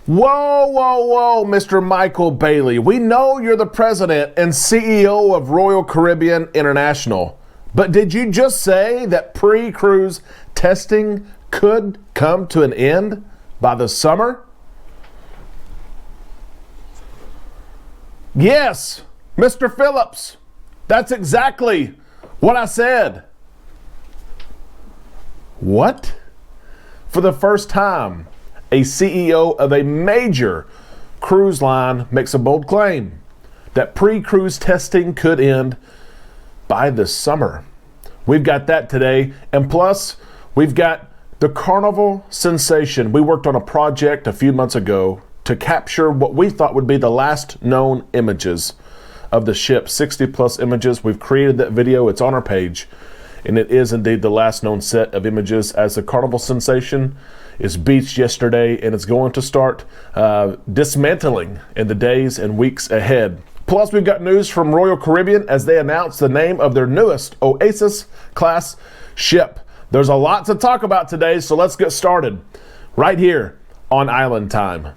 Whoa, whoa, whoa, Mr. Michael Bailey. We know you're the president and CEO of Royal Caribbean International, but did you just say that pre-cruise testing could come to an end by the summer? Yes, Mr. Phillips, that's exactly what I said. What? For the first time, a CEO of a major cruise line makes a bold claim that pre-cruise testing could end by the summer. We've got that today, and plus we've got the Carnival Sensation. We worked on a project a few months ago to capture what we thought would be the last known images of the ship, 60 plus images. We've created that video, it's on our page, and it is indeed the last known set of images as the Carnival Sensation is beached yesterday, and it's going to start dismantling in the days and weeks ahead. Plus, we've got news from Royal Caribbean as they announce the name of their newest Oasis Class ship. There's a lot to talk about today, so let's get started right here on Island Time.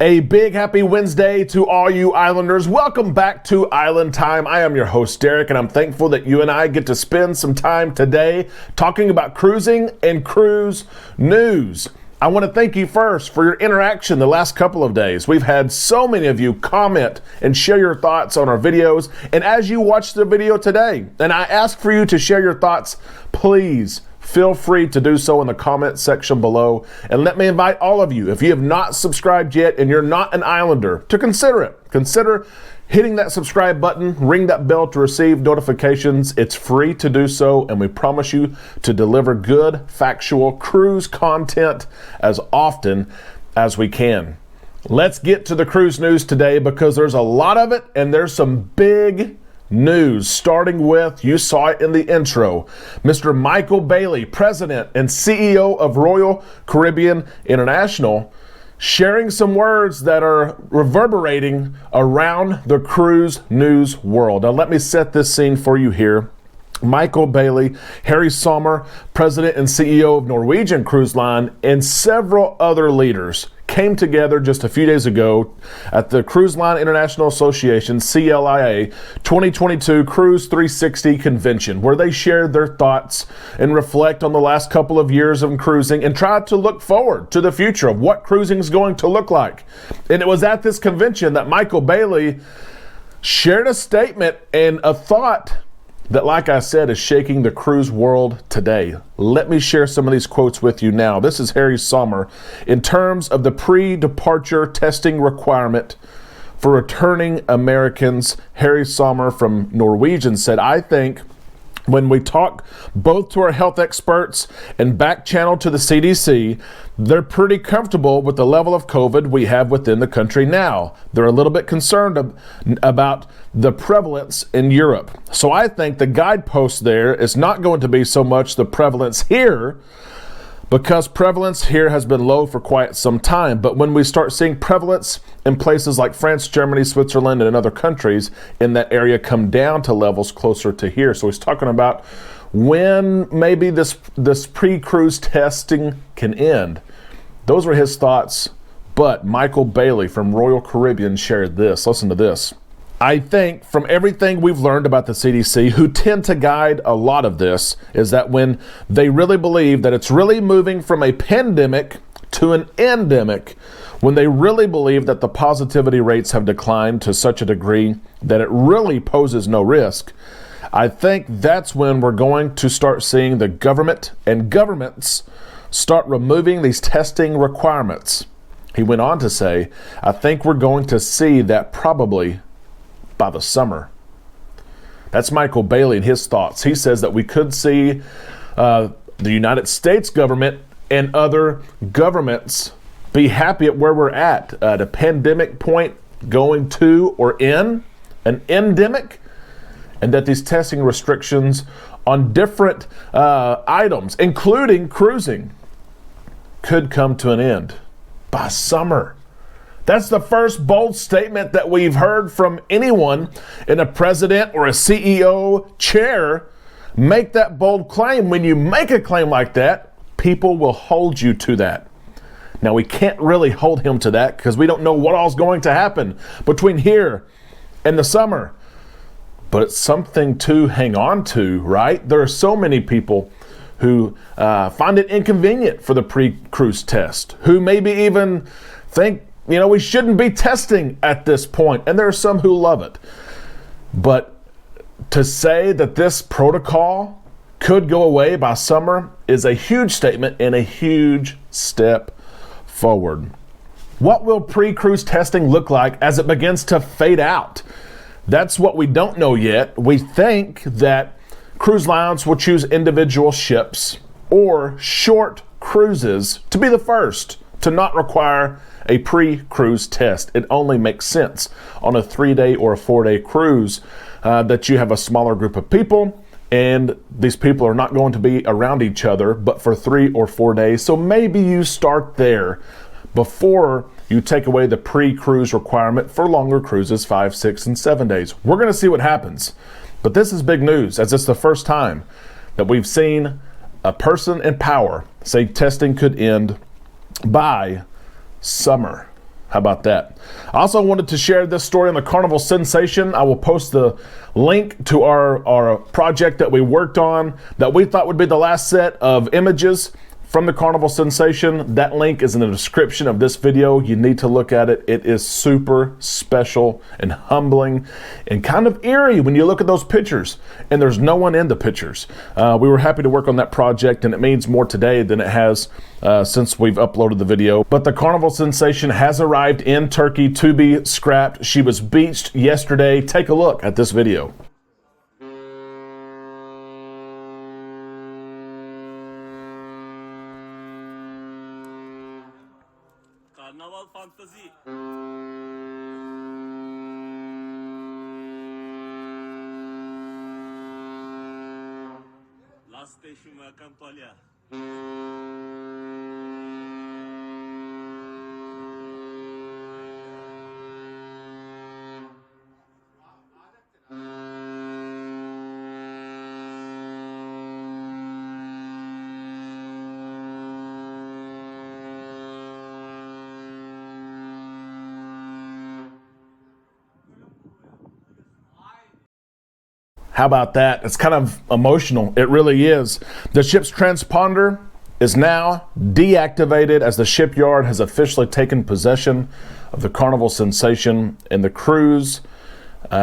A big happy Wednesday to all you Islanders. Welcome back to Island Time. I am your host, Derek, and I'm thankful that you and I get to spend some time today talking about cruising and cruise news. I want to thank you first for your interaction the last couple of days. We've had so many of you comment and share your thoughts on our videos. And as you watch the video today, and I ask for you to share your thoughts, please feel free to do so in the comment section below. And let me invite all of you, if you have not subscribed yet and you're not an Islander, to consider it. Consider hitting that subscribe button, ring that bell to receive notifications. It's free to do so, and we promise you to deliver good, factual cruise content as often as we can. Let's get to the cruise news today because there's a lot of it, and there's some big news, starting with, you saw it in the intro, Mr. Michael Bailey, President and CEO of Royal Caribbean International, sharing some words that are reverberating around the cruise news world. Now let me set this scene for you here. Michael Bailey, Harry Sommer, President and CEO of Norwegian Cruise Line, and several other leaders came together just a few days ago at the Cruise Line International Association, CLIA, 2022 Cruise 360 Convention, where they shared their thoughts and reflect on the last couple of years of cruising and tried to look forward to the future of what cruising is going to look like. And it was at this convention that Michael Bailey shared a statement and a thought that, like I said, is shaking the cruise world today. Let me share some of these quotes with you now. This is Harry Sommer. In terms of the pre-departure testing requirement for returning Americans, Harry Sommer from Norwegian said, I think when we talk both to our health experts and back channel to the CDC, they're pretty comfortable with the level of COVID we have within the country now. They're a little bit concerned about the prevalence in Europe. So I think the guidepost there is not going to be so much the prevalence here, because prevalence here has been low for quite some time. But when we start seeing prevalence in places like France, Germany, Switzerland, and in other countries in that area come down to levels closer to here. So he's talking about when maybe this pre-cruise testing can end. Those were his thoughts. But Michael Bailey from Royal Caribbean shared this. Listen to this. I think from everything we've learned about the CDC, who tend to guide a lot of this, is that when they really believe that it's really moving from a pandemic to an endemic, when they really believe that the positivity rates have declined to such a degree that it really poses no risk, I think that's when we're going to start seeing the government and governments start removing these testing requirements. He went on to say, I think we're going to see that probably by the summer. That's Michael Bailey and his thoughts. He says that we could see the United States government and other governments be happy at where we're at a pandemic point going to or in an endemic, and that these testing restrictions on different items, including cruising, could come to an end by summer. That's the first bold statement that we've heard from anyone in a president or a CEO chair make that bold claim. When you make a claim like that, people will hold you to that. Now, we can't really hold him to that because we don't know what all's going to happen between here and the summer. But it's something to hang on to, right? There are so many people who find it inconvenient for the pre-cruise test, who maybe even think, we shouldn't be testing at this point. And there are some who love it. But to say that this protocol could go away by summer is a huge statement and a huge step forward. What will pre-cruise testing look like as it begins to fade out? That's what we don't know yet. We think that cruise lines will choose individual ships or short cruises to be the first to not require a pre-cruise test. It only makes sense on a 3-day or a 4-day cruise that you have a smaller group of people, and these people are not going to be around each other but for 3 or 4 days. So maybe you start there before you take away the pre-cruise requirement for longer cruises, 5, 6, and 7 days. We're going to see what happens. But this is big news, as it's the first time that we've seen a person in power say testing could end by summer. How about that? I also wanted to share this story on the Carnival Sensation. I will post the link to our project that we worked on that we thought would be the last set of images from the Carnival Sensation. That link is in the description of this video. You need to look at it. It is super special and humbling and kind of eerie when you look at those pictures and there's no one in the pictures. We were happy to work on that project, and it means more today than it has since we've uploaded the video. But the Carnival Sensation has arrived in Turkey to be scrapped. She was beached yesterday. Take a look at this video. Carnival Fantasy. Last station, welcome to Alia. How about that? It's kind of emotional. It really is. The ship's transponder is now deactivated as the shipyard has officially taken possession of the Carnival Sensation, and the cruise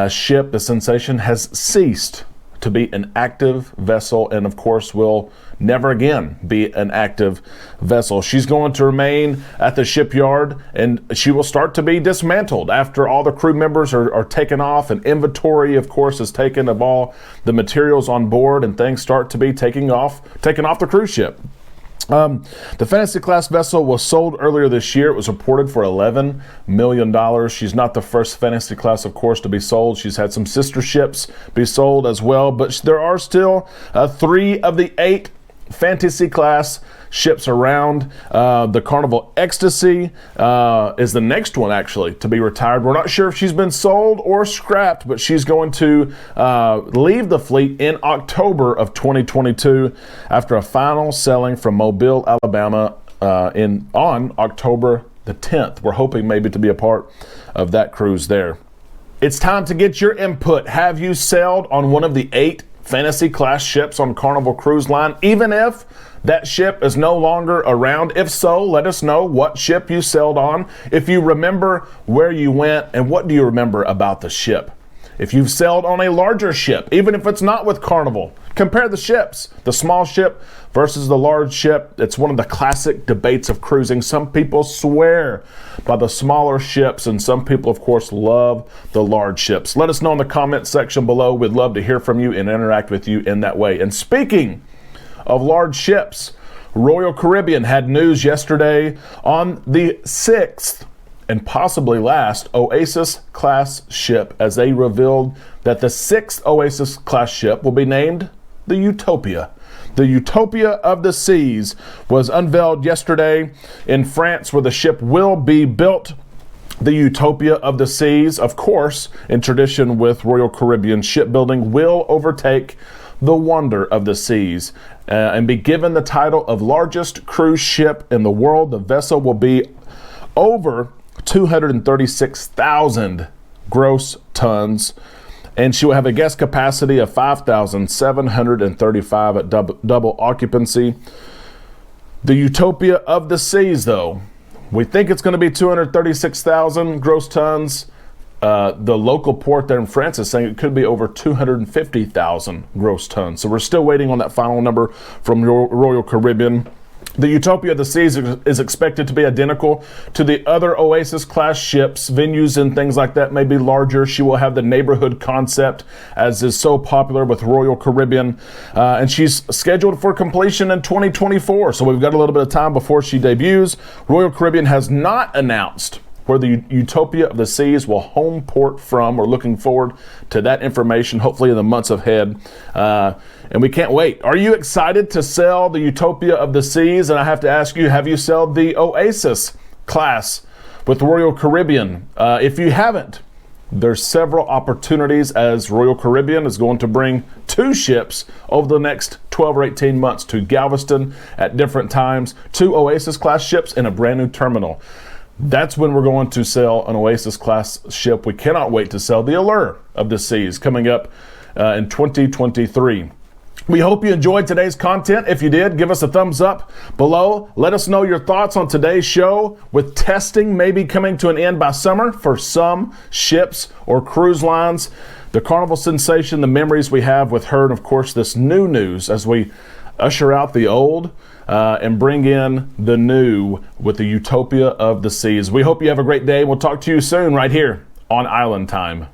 ship, the Sensation, has ceased to be an active vessel, and of course will never again be an active vessel. She's going to remain at the shipyard, and she will start to be dismantled after all the crew members are taken off, and inventory of course is taken of all the materials on board, and things start to be taken off the cruise ship. The Fantasy Class vessel was sold earlier this year. It was reported for $11 million. She's not the first Fantasy Class, of course, to be sold. She's had some sister ships be sold as well, but there are still 3 of the 8 Fantasy Class ships around. The Carnival Ecstasy is the next one actually to be retired. We're not sure if she's been sold or scrapped, but she's going to leave the fleet in October of 2022 after a final selling from Mobile, Alabama on October the 10th. We're hoping maybe to be a part of that cruise there. It's time to get your input. Have you sailed on one of the 8 Fantasy Class ships on Carnival Cruise Line, even if that ship is no longer around? If so, let us know what ship you sailed on, if you remember where you went, and what do you remember about the ship. If you've sailed on a larger ship, even if it's not with Carnival, compare the ships, the small ship versus the large ship. It's one of the classic debates of cruising. Some people swear by the smaller ships, and some people, of course, love the large ships. Let us know in the comment section below. We'd love to hear from you and interact with you in that way. And speaking of large ships, Royal Caribbean had news yesterday on the 6th and possibly last Oasis Class ship, as they revealed that the 6th Oasis Class ship will be named the Utopia. The Utopia of the Seas was unveiled yesterday in France, where the ship will be built The Utopia of the Seas, of course, in tradition with Royal Caribbean shipbuilding, will overtake the Wonder of the Seas and be given the title of largest cruise ship in the world. The vessel will be over 236,000 gross tons, and she will have a guest capacity of 5,735 at double occupancy. The Utopia of the Seas, though, we think it's going to be 236,000 gross tons. The local port there in France is saying it could be over 250,000 gross tons. So we're still waiting on that final number from Royal Caribbean. The Utopia of the Seas is expected to be identical to the other Oasis Class ships. Venues and things like that may be larger. She will have the neighborhood concept, as is so popular with Royal Caribbean. And she's scheduled for completion in 2024. So we've got a little bit of time before she debuts. Royal Caribbean has not announced where the Utopia of the Seas will home port from. We're looking forward to that information, hopefully in the months ahead. And we can't wait. Are you excited to sail the Utopia of the Seas? And I have to ask you, have you sailed the Oasis Class with Royal Caribbean? If you haven't, there's several opportunities, as Royal Caribbean is going to bring 2 ships over the next 12 or 18 months to Galveston at different times, 2 Oasis Class ships in a brand new terminal. That's when we're going to sail an Oasis Class ship. We cannot wait to sail the Allure of the Seas coming up in 2023. We hope you enjoyed today's content. If you did, give us a thumbs up below. Let us know your thoughts on today's show, with testing maybe coming to an end by summer for some ships or cruise lines. The Carnival Sensation, the memories we have with her, and of course this new news as we usher out the old and bring in the new with the Utopia of the Seas. We hope you have a great day. We'll talk to you soon right here on Island Time.